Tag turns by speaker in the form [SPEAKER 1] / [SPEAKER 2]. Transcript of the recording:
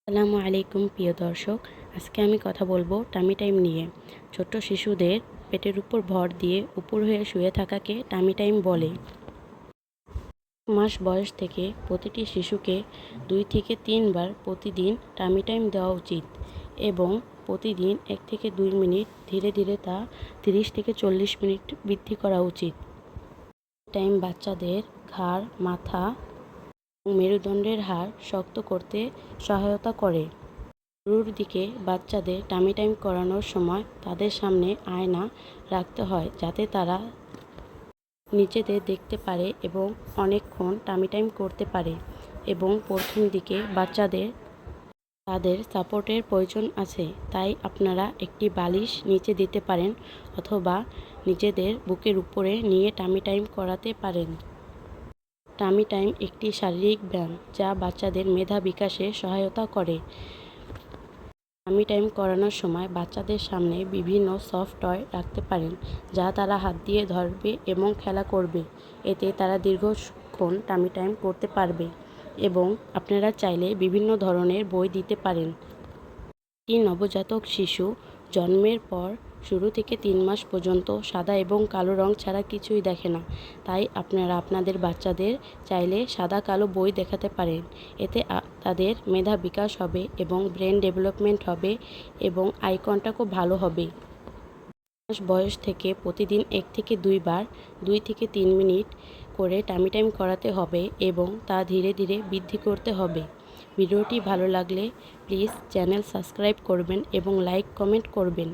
[SPEAKER 1] আসসালামু আলাইকুম প্রিয় দর্শক। আজকে আমি কথা বলবো টামি টাইম নিয়ে। ছোট্ট শিশুদের পেটের উপর ভর দিয়ে উপর হয়ে শুয়ে থাকাকে টামি টাইম বলে। মাস বয়স থেকে প্রতিটি শিশুকে 2 থেকে 3 বার প্রতিদিন টামি টাইম দেওয়া উচিত এবং প্রতিদিন 1 থেকে 2 মিনিট ধীরে ধীরে তা 30 থেকে 40 মিনিট বৃদ্ধি করা উচিত। টাইম বাচ্চাদের ঘাড়, মাথা ও মেরুদণ্ডের হাড় শক্ত করতে সহায়তা করে। শুরুর দিকে বাচ্চাদের টামি টাইম করানোর সময় তাদের সামনে আয়না রাখতে হয় যাতে তারা নিজেদের দেখতে পারে এবং অনেকক্ষণ টামি টাইম করতে পারে। এবং প্রথম দিকে বাচ্চাদের তাদের সাপোর্টের প্রয়োজন আছে, তাই আপনারা একটি বালিশ নিচে দিতে পারেন অথবা নিজেদের বুকের উপরে নিয়ে টামি টাইম করাতে পারেন। টামি টাইম একটি শারীরিক ব্যায়াম যা বাচ্চাদের মেধা বিকাশে সহায়তা করে। টামি টাইম করানোর সময় বাচ্চাদের সামনে বিভিন্ন সফট টয় রাখতে পারেন যা তারা হাত দিয়ে ধরবে এবং খেলা করবে। এতে তারা দীর্ঘক্ষণ টামি টাইম করতে পারবে। এবং আপনারা চাইলে বিভিন্ন ধরনের বই দিতে পারেন। একটি নবজাতক শিশু জন্মের পর শুরু থেকে 3 মাস পর্যন্ত সাদা এবং কালো রং ছাড়া কিছুই দেখে না, তাই আপনারা আপনাদের বাচ্চাদের চাইলে সাদা কালো বই দেখাতে পারেন। এতে তাদের মেধা বিকাশ হবে এবং ব্রেন ডেভেলপমেন্ট হবে এবং আই কন্টাক্টও ভালো হবে। মাস বয়স থেকে প্রতিদিন 1 থেকে 2 বার 2 থেকে 3 মিনিট করে টামি টাইম করাতে হবে এবং তা ধীরে ধীরে বৃদ্ধি করতে হবে। ভিডিওটি ভালো লাগলে প্লিজ চ্যানেল সাবস্ক্রাইব করবেন এবং লাইক কমেন্ট করবেন।